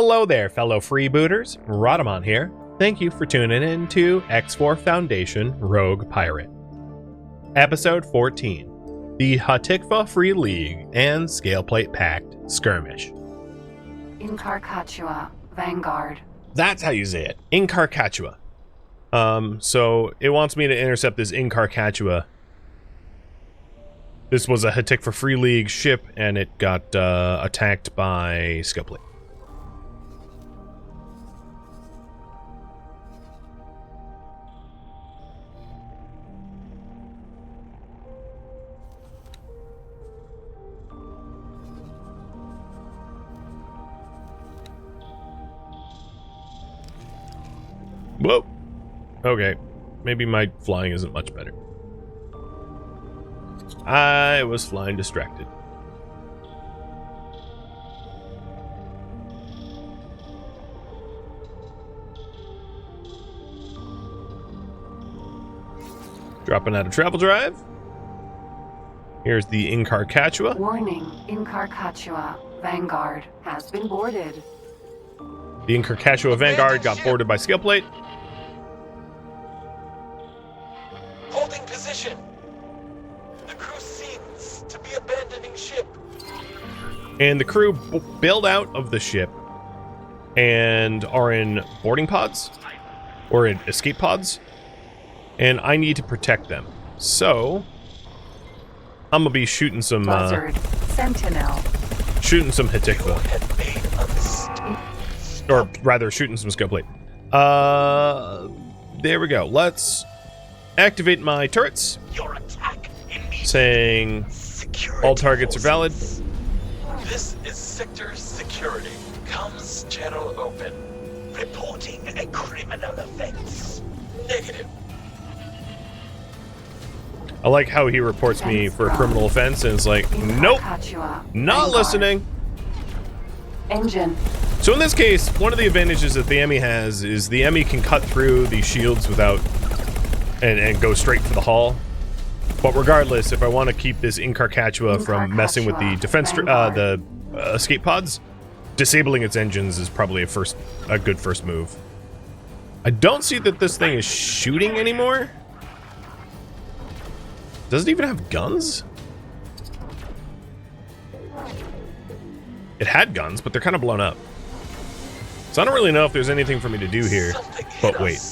Hello there, fellow freebooters. Rhadamant here. Thank you for tuning in to X4 Foundation Rogue Pirate. Episode 14. The Hatikvah Free League and Scaleplate Pact Skirmish. Incarcatcha, Vanguard. That's how you say it. Incarcatcha. So it wants me to intercept this Incarcatcha. This was a Hatikvah Free League ship, and it got attacked by Scaleplate. Whoa. Okay. Maybe my flying isn't much better. I was flying distracted. Dropping out of travel drive. Here's the Incarcatcha. Warning, Incarcatcha, Vanguard has been boarded. The Incarcatcha Vanguard got boarded by Scaleplate. Holding position. The crew seems to be abandoning ship. And the crew bailed out of the ship and are in boarding pods or in escape pods. And I need to protect them. So I'm gonna be shooting some Sentinel. Shooting some Hatikvah. Or rather, shooting some Scaleplate. There we go. Let's activate my turrets. Your attack Saying security all targets are valid. This is sector security. Comms channel open. Reporting a criminal offense. Negative. I like how he reports me for a criminal offense and is like, nope, not listening. Engine. So in this case, one of the advantages that the Emmy has is the Emmy can cut through the shields without and go straight for the hull. But regardless, if I want to keep this Incarcatcha from messing with the defense, the escape pods, disabling its engines is probably a good first move. I don't see that this thing is shooting anymore. Does it even have guns? It had guns, but they're kind of blown up. So I don't really know if there's anything for me to do here. But wait.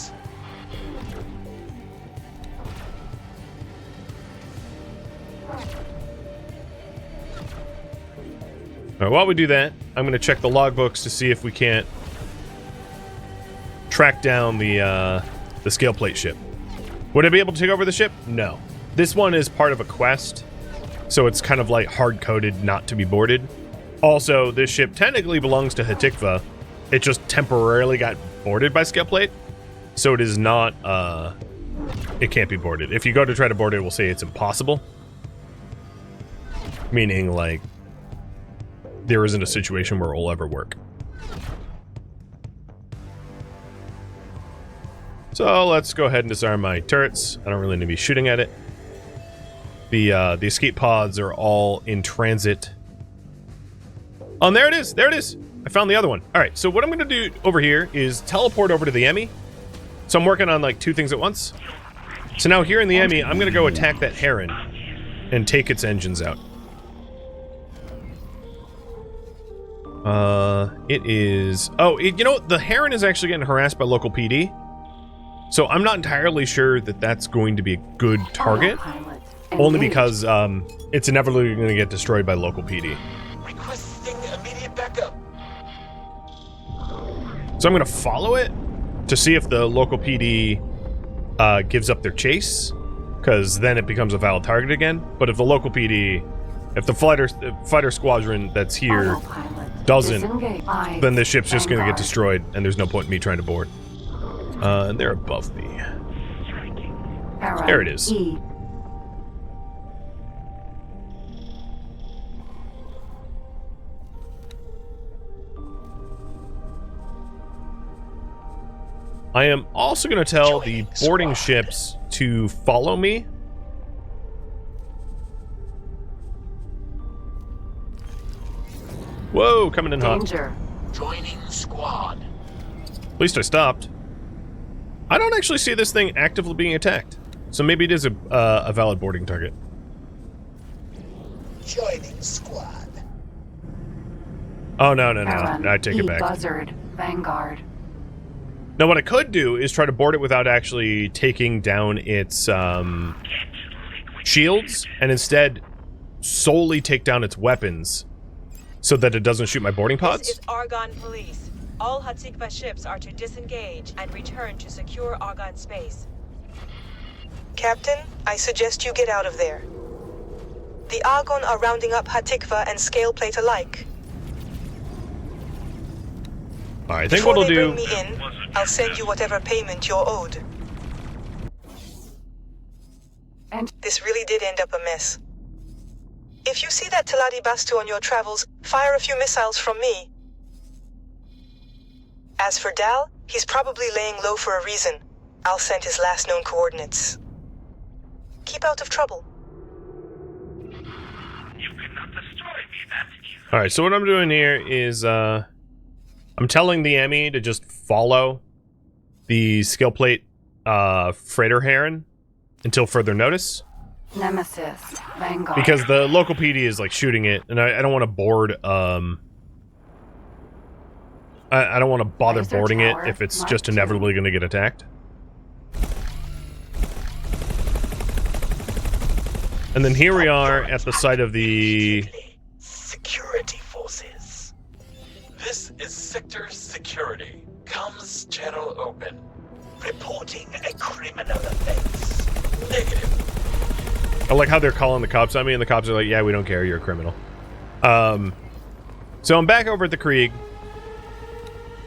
Alright, while we do that, I'm going to check the logbooks to see if we can't track down the Scaleplate ship. Would I be able to take over the ship? No. This one is part of a quest, so it's kind of like hard-coded not to be boarded. Also, this ship technically belongs to Hatikvah. It just temporarily got boarded by Scaleplate, so it is not, it can't be boarded. If you go to try to board it, it will say it's impossible. Meaning, like, there isn't a situation where it will ever work. So let's go ahead and disarm my turrets. I don't really need to be shooting at it. The escape pods are all in transit. Oh, and there it is. There it is. I found the other one. All right. So what I'm going to do over here is teleport over to the Emmy. So I'm working on like two things at once. So now here in the Emmy, I'm going to go attack that Heron and take its engines out. It is... Oh, you know what? The Heron is actually getting harassed by local PD. So I'm not entirely sure that that's going to be a good target. Only because it's inevitably going to get destroyed by local PD. Requesting immediate backup. So I'm going to follow it to see if the local PD gives up their chase, because then it becomes a valid target again. But if the local PD, if the fighter squadron that's here doesn't, then the ship's just going to get destroyed, and there's no point in me trying to board. And they're above me. There it is. I am also going to tell the boarding ships to follow me. Whoa, coming in hot. Danger. Joining squad. At least I stopped. I don't actually see this thing actively being attacked. So maybe it is a valid boarding target. Joining squad. Oh, no. Heron I take it E back. Buzzard, Vanguard. Now, what I could do is try to board it without actually taking down its shields, and instead solely take down its weapons so that it doesn't shoot my boarding This pods. is Argonne Police. All Hatikvah ships are to disengage and return to secure Argonne space. Captain, I suggest you get out of there. The Argonne are rounding up Hatikvah and Scaleplate alike. Alright, I think Before what we'll they do... bring me in, I'll send you whatever payment you're owed. And This really did end up a mess. If you see that Dal Busta on your travels, fire a few missiles from me. As for Dal, he's probably laying low for a reason. I'll send his last known coordinates. Keep out of trouble. Alright, so what I'm doing here is, I'm telling the Emmy to just follow the skill plate, freighter Heron until further notice. Nemesis, Vanguard. Because the local PD is, like, shooting it, and I don't want to board, I don't want to bother Laser boarding it tower, if it's Mark just II. inevitably going to get attacked. And then here we are at the site of the... Security forces. This is Sector Security. Comms channel open. Reporting a criminal offense. Negative. I like how they're calling the cops on me, and the cops are like, yeah, we don't care, you're a criminal. So I'm back over at the Krieg.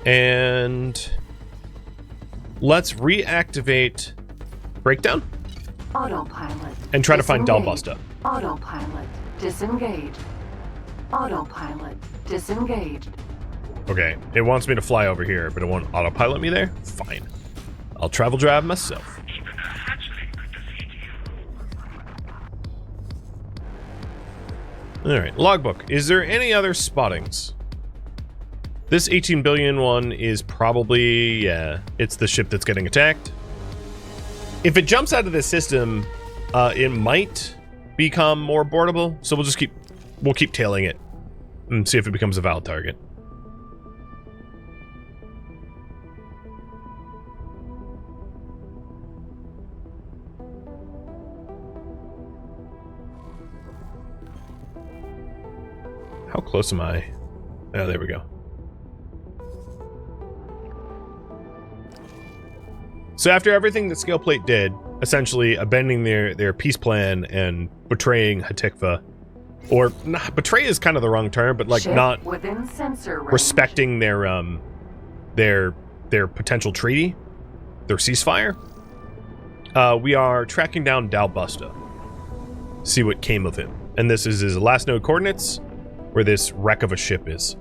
And... let's reactivate Breakdown Autopilot. and try to find Dal Disengage. Busta. Autopilot. Disengage. Autopilot. Disengaged. Okay, it wants me to fly over here, but it won't autopilot me there? Fine. I'll travel drive myself. Alright, logbook. Is there any other spottings? This 18 billion one is probably, yeah, it's the ship that's getting attacked. If it jumps out of the system, it might become more boardable, so we'll keep tailing it and see if it becomes a valid target. How close am I? Oh, there we go. So after everything that Scaleplate did, essentially abandoning their peace plan and betraying Hatikvah, or nah, betray is kind of the wrong term, but like Ship not within sensor range. respecting their potential treaty, their ceasefire, we are tracking down Dal Busta. See what came of him. And this is his last known coordinates, where this wreck of a ship is.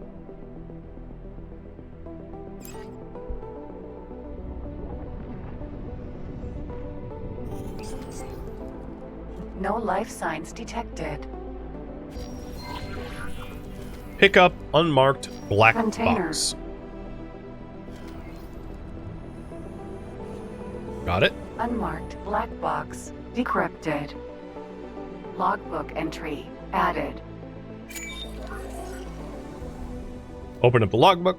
No life signs detected. Pick up unmarked black Container. box. Got it. Unmarked black box. Decrypted. Logbook entry added. Open up the logbook.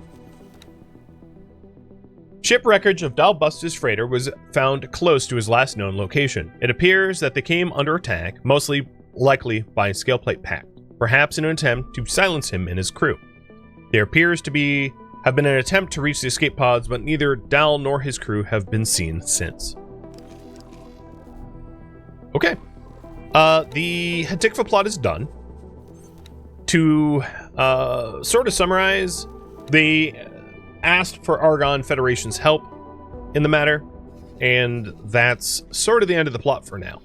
Ship wreckage of Dal Busta's freighter was found close to his last known location. It appears that they came under attack, mostly likely by Scaleplate Pact, perhaps in an attempt to silence him and his crew. There appears to have been an attempt to reach the escape pods, but neither Dal nor his crew have been seen since. Okay. The Hatikvah plot is done. To sort of summarize, they asked for Argonne Federation's help in the matter, and that's sort of the end of the plot for now.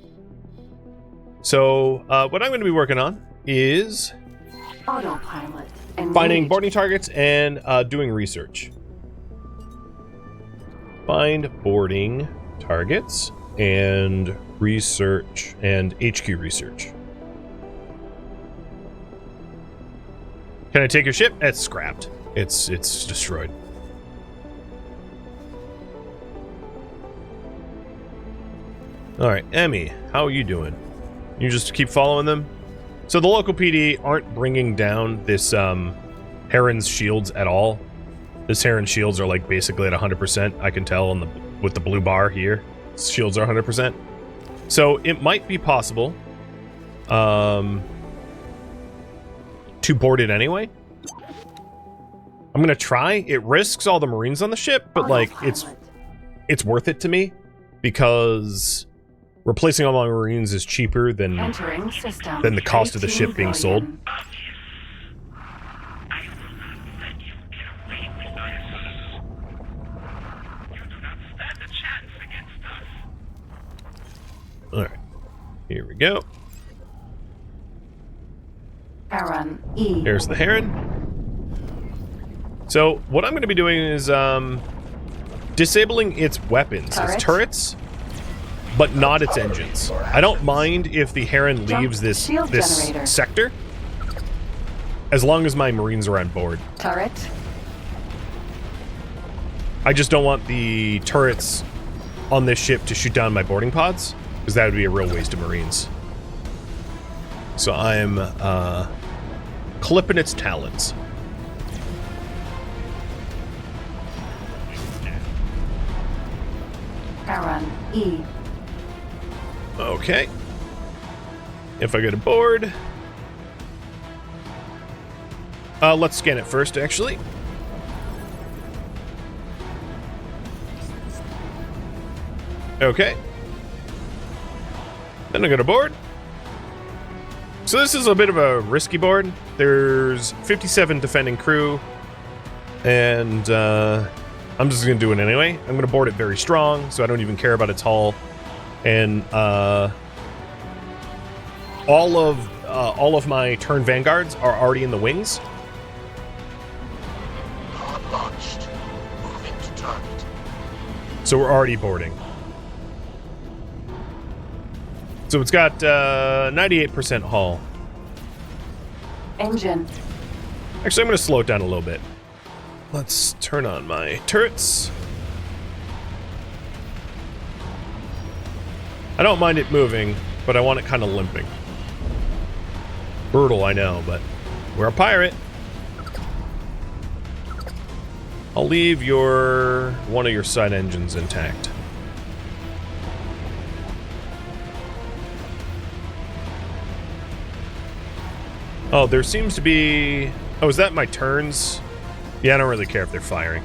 So, what I'm going to be working on is Autopilot. finding Engage. boarding targets and doing research. Find boarding targets and research and HQ research. Can I take your ship? It's scrapped. It's destroyed. Alright, Emmy, how are you doing? You just keep following them? So the local PD aren't bringing down this Heron's shields at all. This Heron shields are like basically at 100%. I can tell with the blue bar here. Shields are 100%. So it might be possible to board it anyway. I'm gonna try. It risks all the Marines on the ship, but like it's worth it to me because replacing all my Marines is cheaper than the cost of the ship being sold. Alright, here we go. Heron E. There's the Heron. So, what I'm going to be doing is disabling its weapons, its turrets, but not its engines. I don't mind if the Heron leaves this sector, as long as my Marines are on board. Turret. I just don't want the turrets on this ship to shoot down my boarding pods, because that would be a real waste of Marines. So I'm clipping its talons. Heron E. Okay. If I get aboard... let's scan it first, actually. Okay. Then I get aboard. So this is a bit of a risky board. There's 57 defending crew. And, I'm just going to do it anyway. I'm going to board it very strong, so I don't even care about its hull. And all of my turn vanguards are already in the wings. Launched. Moving to target. So we're already boarding. So it's got 98% hull. Engine. Actually, I'm going to slow it down a little bit. Let's turn on my turrets. I don't mind it moving, but I want it kind of limping. Brutal, I know, but we're a pirate. I'll leave one of your side engines intact. Oh, there seems to be... Oh, is that my turns? Yeah, I don't really care if they're firing.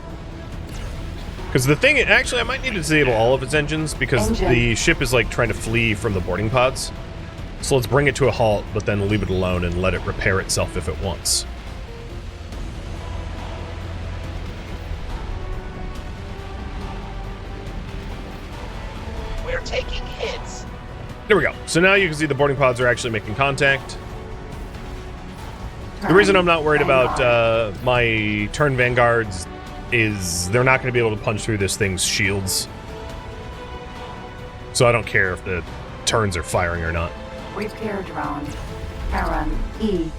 Because the thing... Actually, I might need to disable all of its engines, because the ship is, like, trying to flee from the boarding pods. So let's bring it to a halt, but then leave it alone and let it repair itself if it wants. We're taking hits. There we go. So now you can see the boarding pods are actually making contact. The reason I'm not worried about my turn vanguards is they're not going to be able to punch through this thing's shields. So I don't care if the turns are firing or not. Repair drone. Heron E.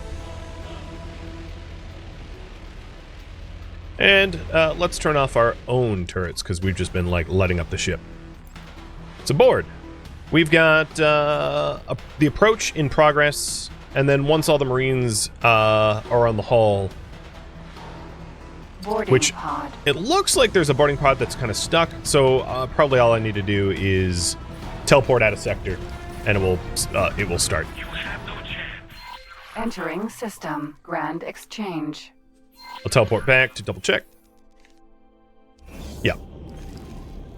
And let's turn off our own turrets, because we've just been, like, lighting up the ship. It's aboard. We've got the approach in progress, and then once all the Marines are on the hull, which it looks like there's a boarding pod that's kind of stuck, so probably all I need to do is teleport out of sector, and it will start. Entering system. Grand exchange. I'll teleport back to double check. Yeah.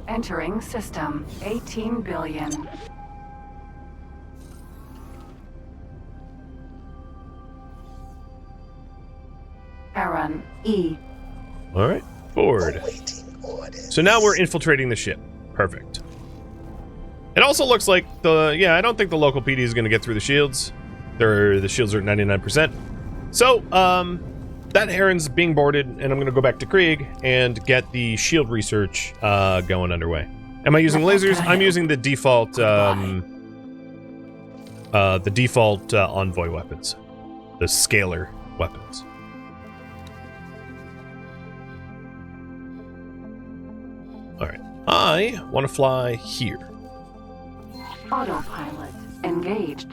Entering system. 18 billion. Heron E. All right, board. So now we're infiltrating the ship. Perfect. It also looks like I don't think the local PD is going to get through the shields. The shields are at 99%. So, that Heron's being boarded, and I'm going to go back to Krieg and get the shield research going underway. Am I using lasers? I'm using the default Envoy weapons, the scalar weapons. Alright. I want to fly here. Autopilot engaged.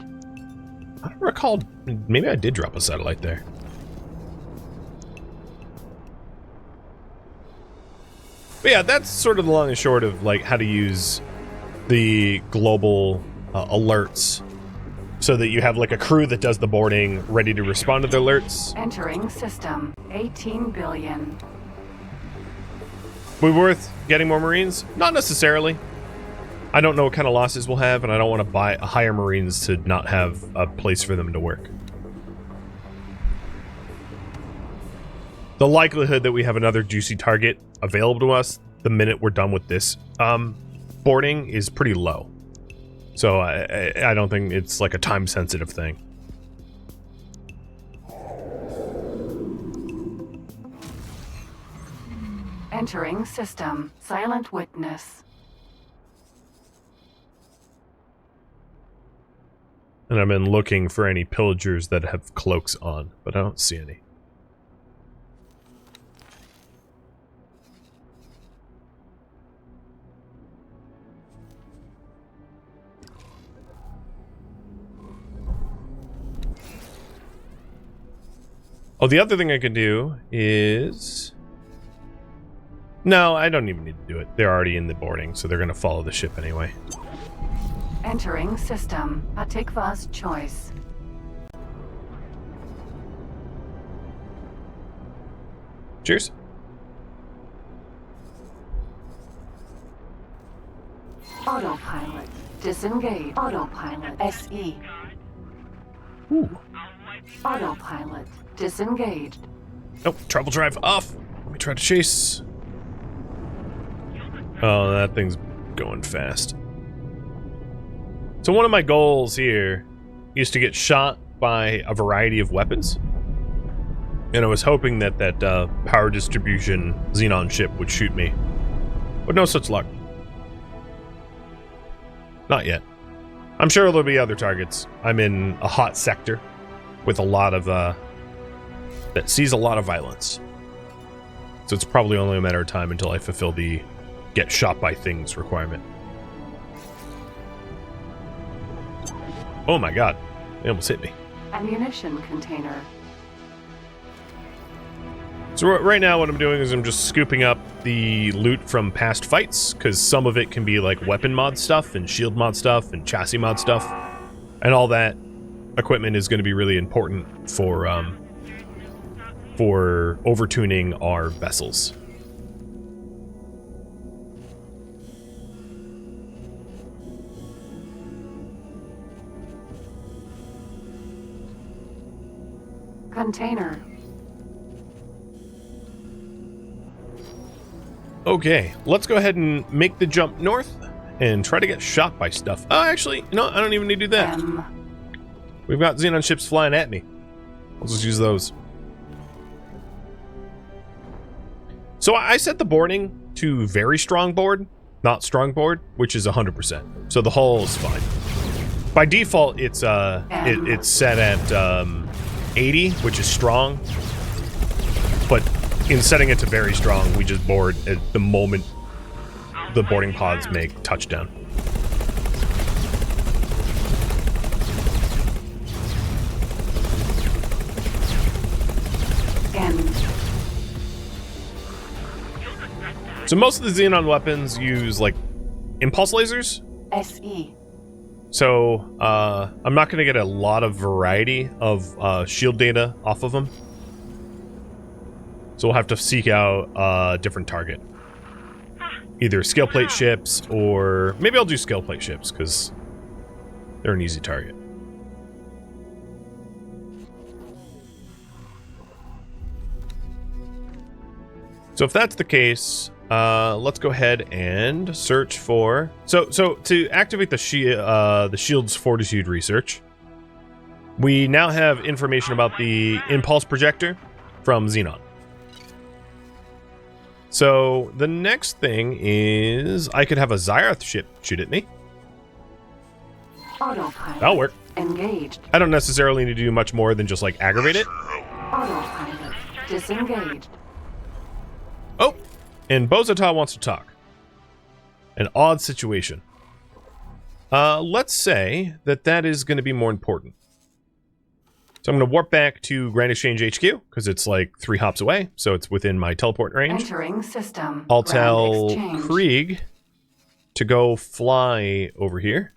I don't recall. Maybe I did drop a satellite there. But yeah, that's sort of the long and short of like how to use the global alerts so that you have like a crew that does the boarding ready to respond to the alerts. Entering system. 18 billion. Would it be worth getting more Marines? Not necessarily. I don't know what kind of losses we'll have, and I don't want to hire Marines to not have a place for them to work. The likelihood that we have another juicy target available to us the minute we're done with this boarding is pretty low. So I don't think it's like a time-sensitive thing. Entering system. Silent witness. And I've been looking for any pillagers that have cloaks on, but I don't see any. Oh, the other thing I could do is... No, I don't even need to do it. They're already in the boarding, so they're going to follow the ship anyway. Entering system. Hatikvah's choice. Cheers. Autopilot. Disengage. Autopilot. SE. Ooh. Autopilot. Disengaged. Oh, travel drive off. Let me try to chase. Oh, that thing's going fast. So one of my goals here is to get shot by a variety of weapons. And I was hoping that that power distribution Xenon ship would shoot me. But no such luck. Not yet. I'm sure there'll be other targets. I'm in a hot sector with a lot of, that sees a lot of violence. So it's probably only a matter of time until I fulfill the get shot by things requirement. Oh my god, they almost hit me. Ammunition container. So right now what I'm doing is I'm just scooping up the loot from past fights, because some of it can be like weapon mod stuff and shield mod stuff and chassis mod stuff. And all that equipment is going to be really important for overtuning our vessels. Container. Okay, let's go ahead and make the jump north and try to get shot by stuff. Oh, actually, no, I don't even need to do that. We've got Xenon ships flying at me. I'll just use those. So I set the boarding to very strong board, not strong board, which is 100%. So the hull is fine. By default, it's it's set at 80, which is strong. But in setting it to very strong, we just board at the moment the boarding pods make touchdown. So most of the Xenon weapons use like impulse lasers. SE. So I'm not going to get a lot of variety of shield data off of them. So we'll have to seek out a different target. Either scale plate ships, or maybe I'll do scale plate ships because they're an easy target. So if that's the case, let's go ahead and search for... So to activate the shield's fortitude research, we now have information about the impulse projector from Xenon. So the next thing is I could have a Xyrath ship shoot at me. Autopilot. That'll work. Engaged. I don't necessarily need to do much more than just like aggravate it. Autopilot. Disengaged. Oh, and Boso Ta wants to talk. An odd situation. Let's say that that is going to be more important. So I'm going to warp back to Grand Exchange HQ, because it's like 3 hops away, so it's within my teleport range. Entering system. I'll Grand tell exchange. Krieg to go fly over here.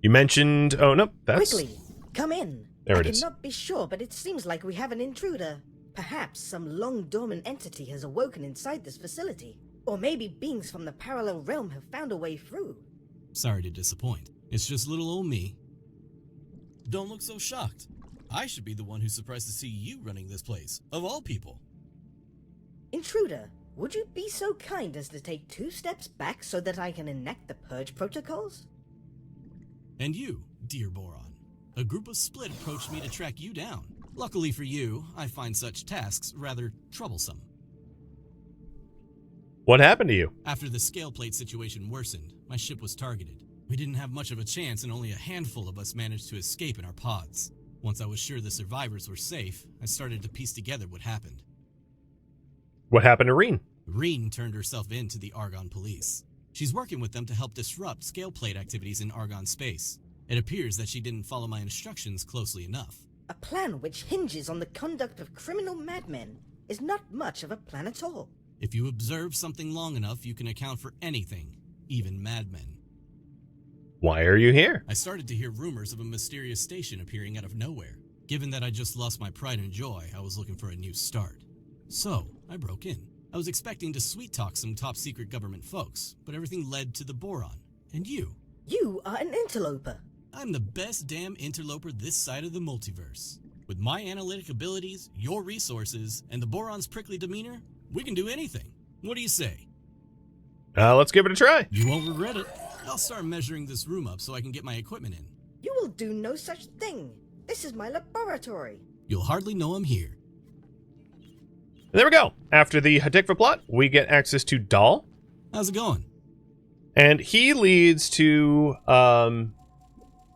You mentioned... Oh, no, that's... Quickly, come in. There it is. I cannot be sure, but it seems like we have an intruder. Perhaps some long-dormant entity has awoken inside this facility. Or maybe beings from the parallel realm have found a way through. Sorry to disappoint. It's just little old me. Don't look so shocked. I should be the one who's surprised to see you running this place, of all people. Intruder, would you be so kind as to take 2 steps back so that I can enact the purge protocols? And you, dear Boron. A group of Split approached me to track you down. Luckily for you, I find such tasks rather troublesome. What happened to you? After the scale plate situation worsened, my ship was targeted. We didn't have much of a chance and only a handful of us managed to escape in our pods. Once I was sure the survivors were safe, I started to piece together what happened. What happened to Reen? Reen turned herself in to the Argon police. She's working with them to help disrupt scale plate activities in Argon space. It appears that she didn't follow my instructions closely enough. A plan which hinges on the conduct of criminal madmen is not much of a plan at all. If you observe something long enough, you can account for anything, even madmen. Why are you here? I started to hear rumors of a mysterious station appearing out of nowhere. Given that I just lost my pride and joy, I was looking for a new start. So, I broke in. I was expecting to sweet-talk some top-secret government folks, but everything led to the Boron. And you. You are an interloper. I'm the best damn interloper this side of the multiverse. With my analytic abilities, your resources, and the Boron's prickly demeanor, we can do anything. What do you say? Let's give it a try. You won't regret it. I'll start measuring this room up so I can get my equipment in. You will do no such thing. This is my laboratory. You'll hardly know I'm here. And there we go. After the Hatikvah plot, we get access to Dal. How's it going? And he leads to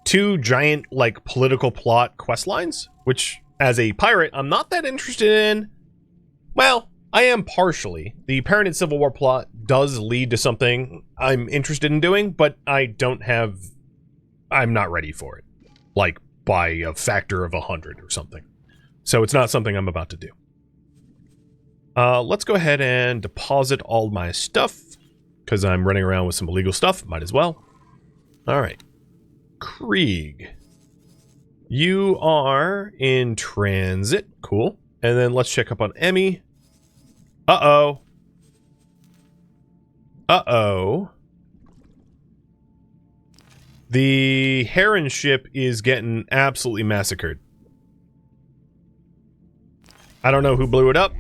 2 giant, like, political plot quest lines, which, as a pirate, I'm not that interested in. Well, I am partially. The Paranid Civil War plot does lead to something I'm interested in doing, but I'm not ready for it. Like, by a factor of 100 or something. So it's not something I'm about to do. Let's go ahead and deposit all my stuff, because I'm running around with some illegal stuff. Might as well. Alright. Krieg. You are in transit. Cool. And then let's check up on Emmy. Uh-oh. Uh-oh. The Heron ship is getting absolutely massacred. I don't know who blew it up.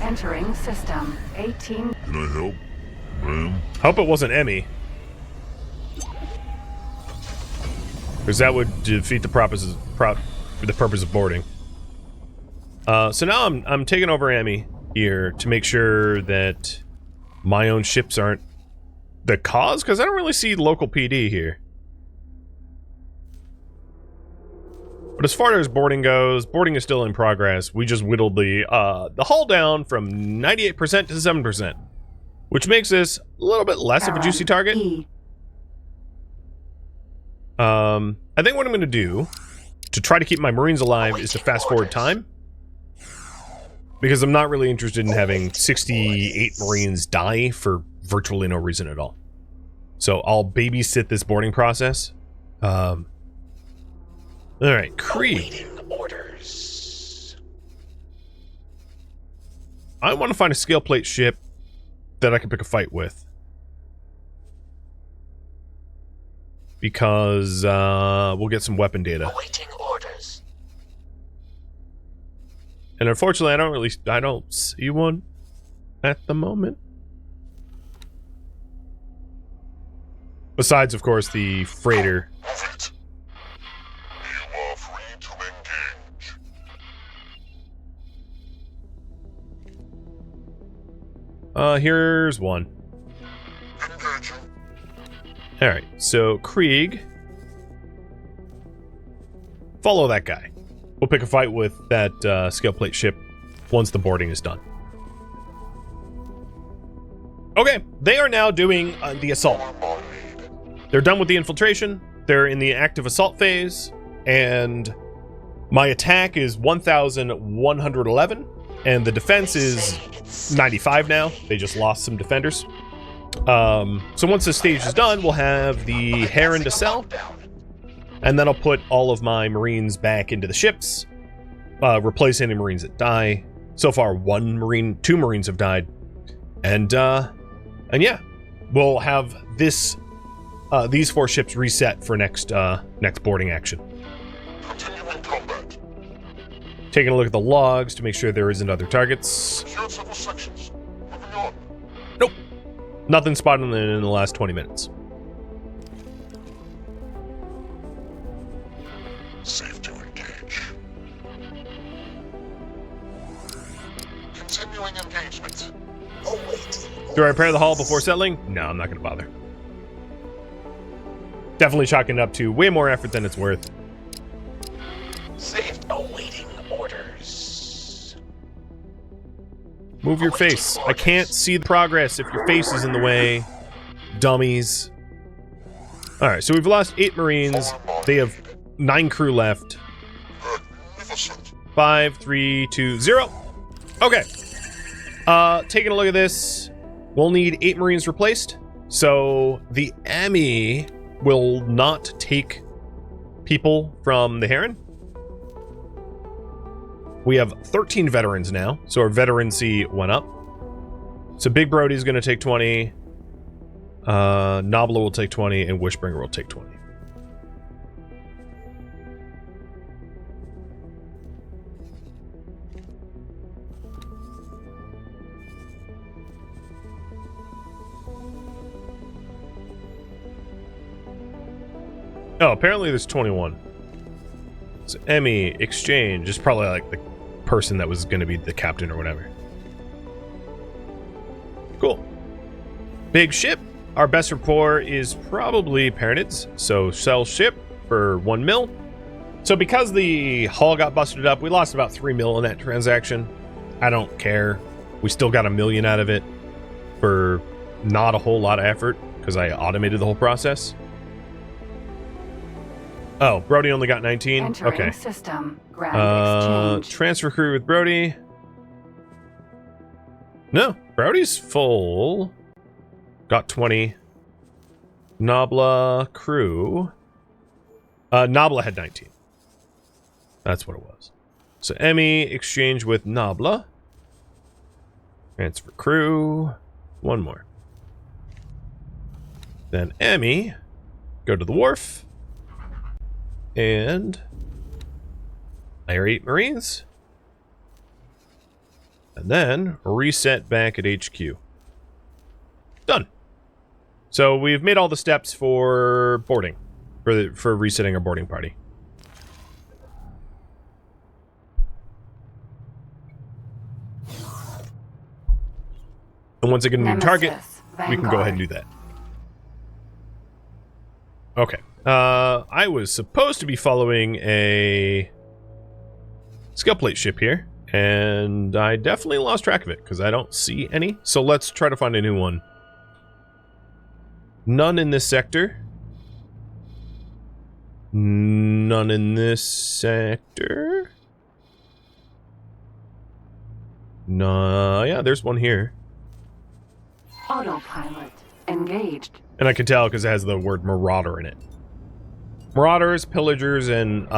Entering system. 18. Can I help, ma'am? Hope it wasn't Emmy. Because that would defeat the purpose of boarding. So now I'm taking over Emmy here to make sure that my own ships aren't the cause, because I don't really see local PD here. But as far as boarding goes, boarding is still in progress. We just whittled the hull down from 98% to 7%, which makes this a little bit less of a juicy target. E. I think what I'm going to do to try to keep my Marines alive is to fast forward time, because I'm not really interested in having 68 Marines die for virtually no reason at all. So I'll babysit this boarding process. All right, Krieg. Orders. I want to find a scale plate ship that I can pick a fight with, because we'll get some weapon data. Awaiting orders. And unfortunately, I don't see one at the moment. Besides, of course, the freighter. Move it. You are free to engage. Here's one. Engaging. All right, so Krieg, follow that guy. we'll pick a fight with that scale plate ship once the boarding is done. Okay, they are now doing the assault. They're done with the infiltration. They're in the active assault phase, and my attack is 1,111, and the defense is 95 now. They just lost some defenders. So once this stage is done, we'll have the Heron to sell, and then I'll put all of my Marines back into the ships, replace any Marines that die. So far, 2 Marines have died, and yeah, we'll have these 4 ships reset for next boarding action. Continuing combat. Taking a look at the logs to make sure there isn't other targets. Secured several sections. Moving on. Nope. Nothing spotted in the last 20 minutes. Safe to engage. Continuing engagement. Do I repair the hull before settling? No, I'm not going to bother. Definitely chalking it up to way more effort than it's worth. Safe awaiting orders. Move your face. I can't see the progress if your face is in the way. Dummies. Alright, so we've lost 8 Marines. They have 9 crew left. Magnificent. 5, 3, 2, 0. Okay. Taking a look at this. We'll need 8 Marines replaced. So the Emmy will not take people from the Heron. We have 13 veterans now, so our veterancy went up. So Big Brody's going to take 20. Nobla will take 20, and Wishbringer will take 20. Oh, apparently there's 21. So Emmy, exchange, is probably like the person that was going to be the captain or whatever. Cool. Big ship. Our best rapport is probably Parentids, so sell ship for 1 mil. So because the hull got busted up, we lost about 3 mil in that transaction. I don't care. We still got $1 million out of it for not a whole lot of effort because I automated the whole process. Oh, Brody only got 19. Entering Okay. system. Grand exchange. Transfer crew with Brody. No, Brody's full. Got 20. Nobla crew. Nobla had 19. That's what it was. So Emmy exchange with Nobla. Transfer crew. 1 more. Then Emmy go to the wharf. And hire 8 Marines. And then reset back at HQ. Done. So we've made all the steps for boarding. For resetting our boarding party. And once I get a new target, we can go ahead and do that. Okay. I was supposed to be following a scale plate ship here, and I definitely lost track of it because I don't see any. So let's try to find a new one. None in this sector. None in this sector. No, yeah, there's one here. Autopilot engaged. And I can tell because it has the word Marauder in it. Marauders, pillagers, and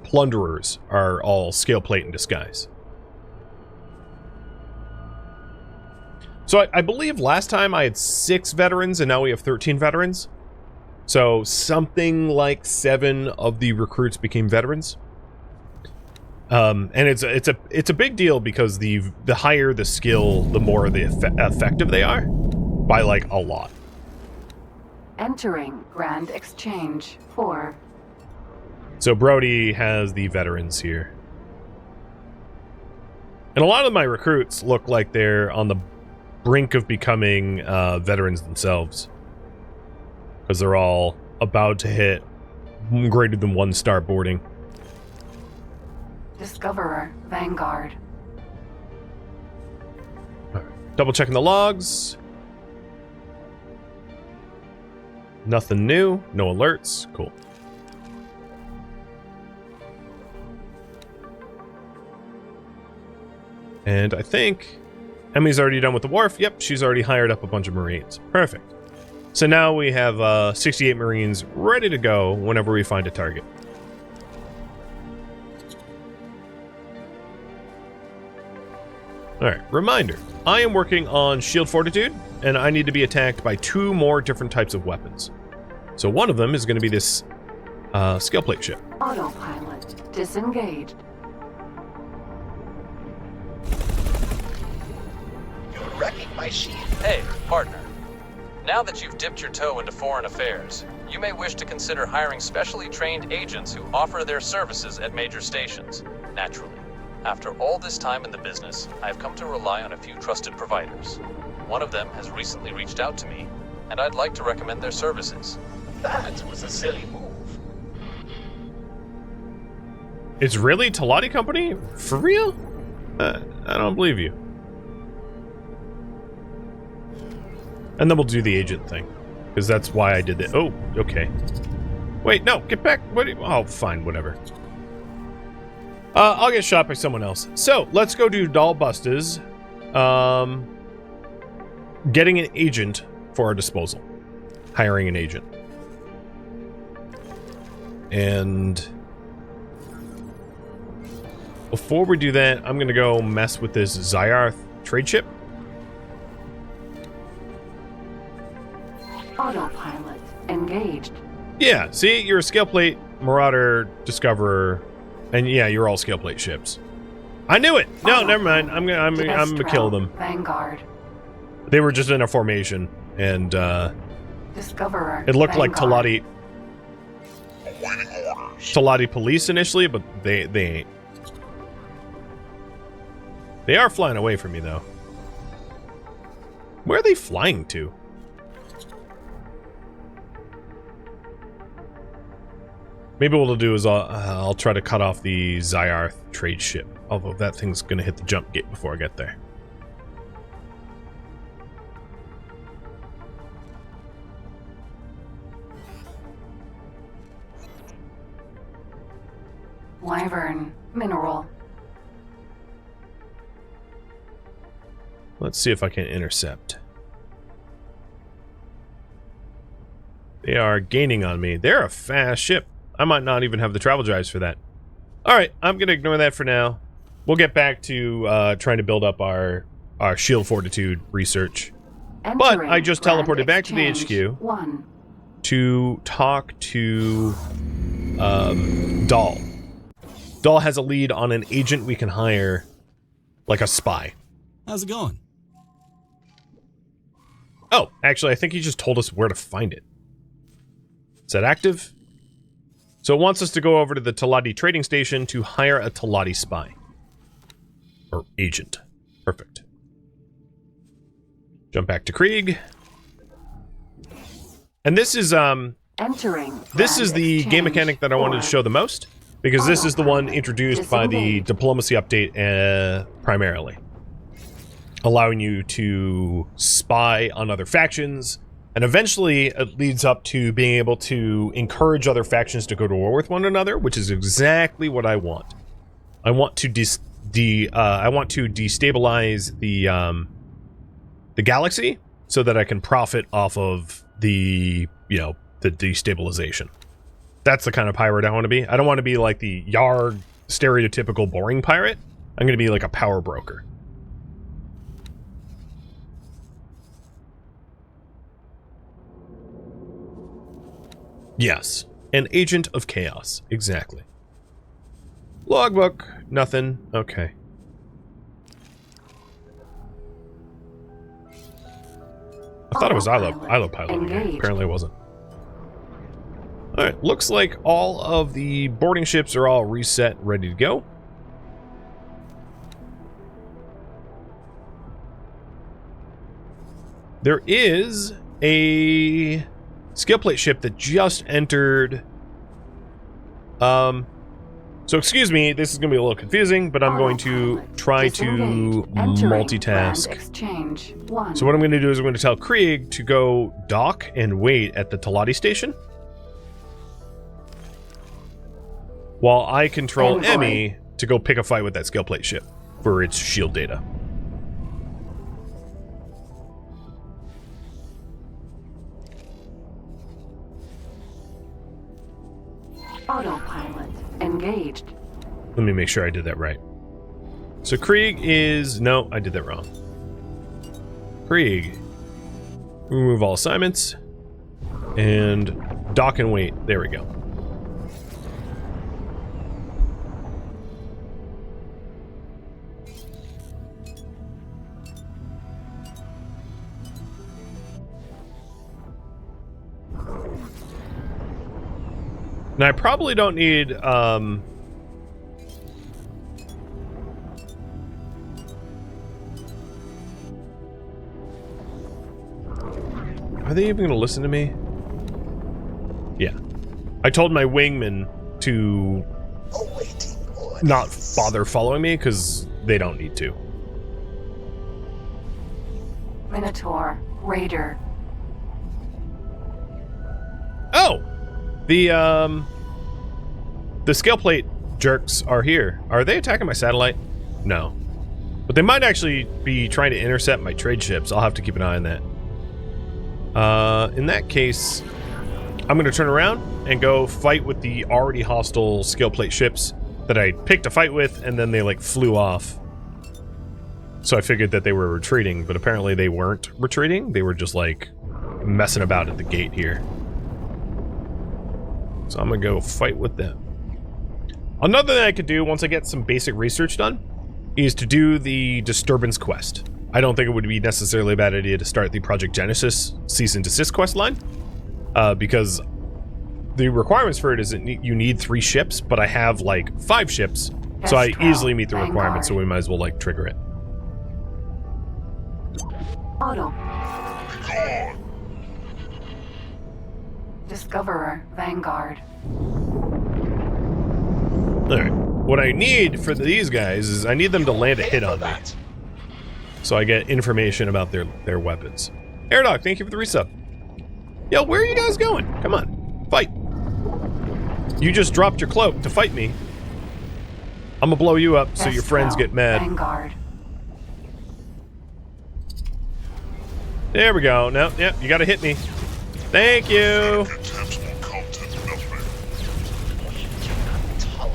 plunderers are all scale plate in disguise. So I believe last time I had 6 veterans, and now we have 13 veterans. So something like 7 of the recruits became veterans. And it's a big deal because the higher the skill, the more effective they are, by like a lot. Entering Grand Exchange 4. So Brody has the veterans here. And a lot of my recruits look like they're on the brink of becoming veterans themselves. Because they're all about to hit greater than 1-star boarding. Discoverer, Vanguard. Double checking the logs. Nothing new. No alerts. Cool. And I think Emmy's already done with the wharf. Yep, she's already hired up a bunch of Marines. Perfect. So now we have 68 Marines ready to go whenever we find a target. Alright, reminder. I am working on shield fortitude, and I need to be attacked by 2 more different types of weapons. So one of them is going to be this scale plate ship. Autopilot disengaged. You're wrecking my ship. Hey, partner. Now that you've dipped your toe into foreign affairs, you may wish to consider hiring specially trained agents who offer their services at major stations. Naturally. After all this time in the business, I have come to rely on a few trusted providers. One of them has recently reached out to me, and I'd like to recommend their services. That was a silly move. It's really Talati Company? For real? I don't believe you. And then we'll do the agent thing. Because that's why I did that. Oh, okay. Wait, no, get back. What? Oh, fine, whatever. I'll get shot by someone else. So, let's go do Dal Busta's. Getting an agent for our disposal. Hiring an agent. And before we do that, I'm going to go mess with this Zyarth trade ship. Autopilot engaged. Yeah, see, you're a scale plate Marauder Discoverer, and yeah, you're all scale plate ships. I knew it. No, never mind. I'm gonna kill them. Vanguard. They were just in a formation, and Discoverer. it looked like Vanguard. Talati Awaiting orders. Talati police initially, but they ain't. They are flying away from me though. Where are they flying to? Maybe what I'll do is I'll try to cut off the Zyarth trade ship. Although that thing's going to hit the jump gate before I get there. Wyvern mineral. Let's see if I can intercept. They are gaining on me. They're a fast ship. I might not even have the travel drives for that. Alright, I'm going to ignore that for now. We'll get back to trying to build up our shield fortitude research. But I just teleported back to the HQ to talk to Dal. Dal has a lead on an agent we can hire, like a spy. How's it going? Oh, actually, I think he just told us where to find it. Is that active? So it wants us to go over to the Talati trading station to hire a Talati spy. Or agent. Perfect. Jump back to Krieg. And this is Entering. this is the game mechanic that I wanted to show the most, because this is the one introduced by the diplomacy update primarily. Allowing you to spy on other factions, and eventually it leads up to being able to encourage other factions to go to war with one another, which is exactly what I want. I want to destabilize the galaxy so that I can profit off of the destabilization. That's the kind of pirate I want to be. I don't want to be like the Yarg stereotypical boring pirate. I'm going to be like a power broker. Yes, an agent of chaos. Exactly. Logbook. Nothing. Okay. I thought it was Ilopilot again. Apparently it wasn't. Alright, looks like all of the boarding ships are all reset, ready to go. There is a skill plate ship that just entered So excuse me, this is going to be a little confusing, but I'm going to try to multitask. Exchange 1. So what I'm going to do is I'm going to tell Krieg to go dock and wait at the Talati station, while I control Envoy. Emmy to go pick a fight with that scale plate ship for its shield data. Autopilot engaged. Let me make sure I did that right. So Krieg is... No, I did that wrong. Krieg. Remove all assignments. And dock and wait. There we go. Now I probably don't need, Are they even gonna listen to me? Yeah. I told my wingman to not bother following me, because they don't need to. Minotaur. Raider. Oh! The scale plate jerks are here. Are they attacking my satellite? No. But they might actually be trying to intercept my trade ships. I'll have to keep an eye on that. In that case, I'm going to turn around and go fight with the already hostile scale plate ships that I picked a fight with, and then they, like, flew off. So I figured that they were retreating, but apparently they weren't retreating. They were just, like, messing about at the gate here. So I'm gonna go fight with them. Another thing I could do once I get some basic research done is to do the disturbance quest. I don't think it would be necessarily a bad idea to start the Project Genesis cease and desist quest line, because the requirements for it is that you need 3 ships, but I have like 5 ships, so I easily meet the requirements, so we might as well like trigger it. Auto. Discoverer. Vanguard. Alright. What I need for these guys is I need them to land a hit on me, so I get information about their weapons. Airdoc, thank you for the resub. Yo, where are you guys going? Come on. Fight. You just dropped your cloak to fight me. I'm gonna blow you up so your friends get mad. Vanguard. There we go. No, yeah, you gotta hit me. Thank you.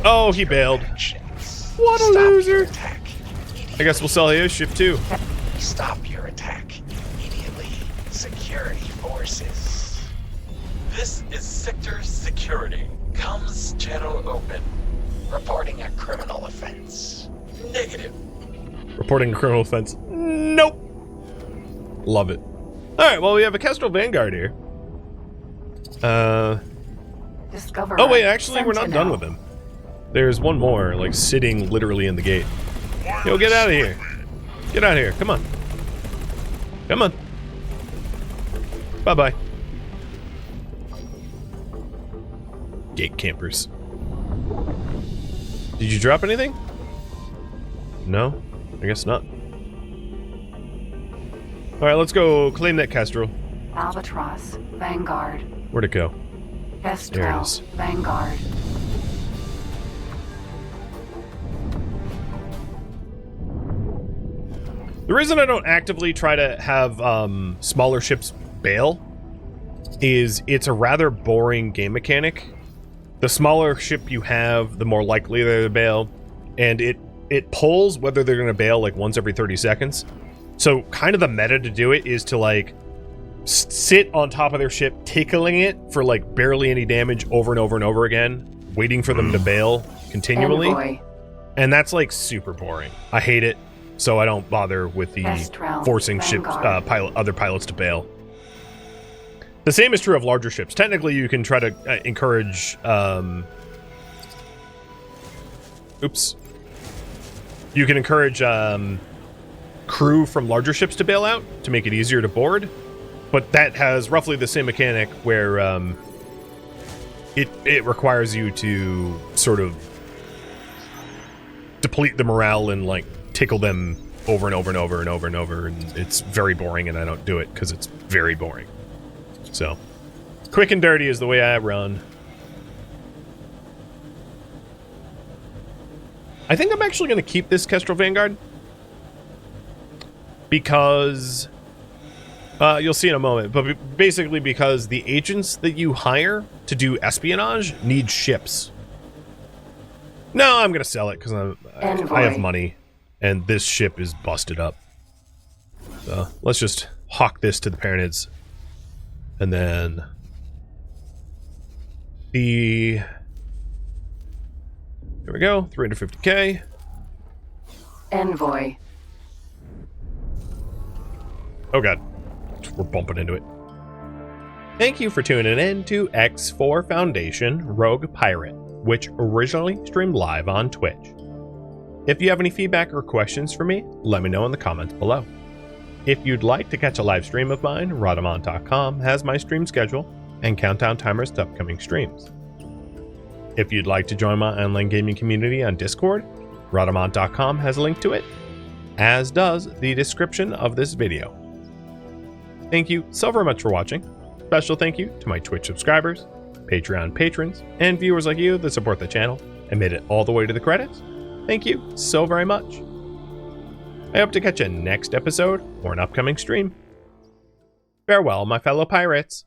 Oh, he bailed. What a loser. I guess we'll sell his ship too. Stop your attack immediately. Security forces. This is Sector Security. Comms channel open. Reporting a criminal offense. Negative. Reporting a criminal offense. Nope. Love it. Alright, well, we have a Kestrel Vanguard here. Discoverer. Oh wait, actually we're not Sentinel. done with him. There's one more, like, sitting literally in the gate. Yo, get out of here. Get out of here. Come on. Come on. Bye-bye. Gate campers. Did you drop anything? No? I guess not. Alright, let's go claim that Kestrel. Albatross. Vanguard. Where'd it go? Kestrel. There it is. Vanguard. The reason I don't actively try to have smaller ships bail is it's a rather boring game mechanic. The smaller ship you have, the more likely they're to bail, and it pulls whether they're going to bail like once every 30 seconds. So kind of the meta to do it is to like sit on top of their ship, tickling it for like barely any damage over and over and over again, waiting for them to bail continually. Envoy. And that's like super boring. I hate it. So I don't bother with the Kestrel, forcing ships, Vanguard. other pilots to bail. The same is true of larger ships. Technically, you can try to encourage. You can encourage crew from larger ships to bail out to make it easier to board, but that has roughly the same mechanic where it requires you to sort of deplete the morale and like tickle them over and over and over and over and over, and it's very boring, and I don't do it because it's very boring. So quick and dirty is the way I run. I think I'm actually going to keep this Kestrel Vanguard because you'll see in a moment, but basically because the agents that you hire to do espionage need ships. No, I'm going to sell it because I have money, and this ship is busted up. So let's just hawk this to the Paranids, and then there we go, 350k. Envoy. Oh god, we're bumping into it. Thank you for tuning in to X4 Foundation Rogue Pirate, which originally streamed live on Twitch. If you have any feedback or questions for me, let me know in the comments below. If you'd like to catch a live stream of mine, Rhadamant.com has my stream schedule and countdown timers to upcoming streams. If you'd like to join my online gaming community on Discord, Rhadamant.com has a link to it, as does the description of this video. Thank you so very much for watching. Special thank you to my Twitch subscribers, Patreon patrons, and viewers like you that support the channel and made it all the way to the credits. Thank you so very much. I hope to catch you next episode or an upcoming stream. Farewell, my fellow pirates.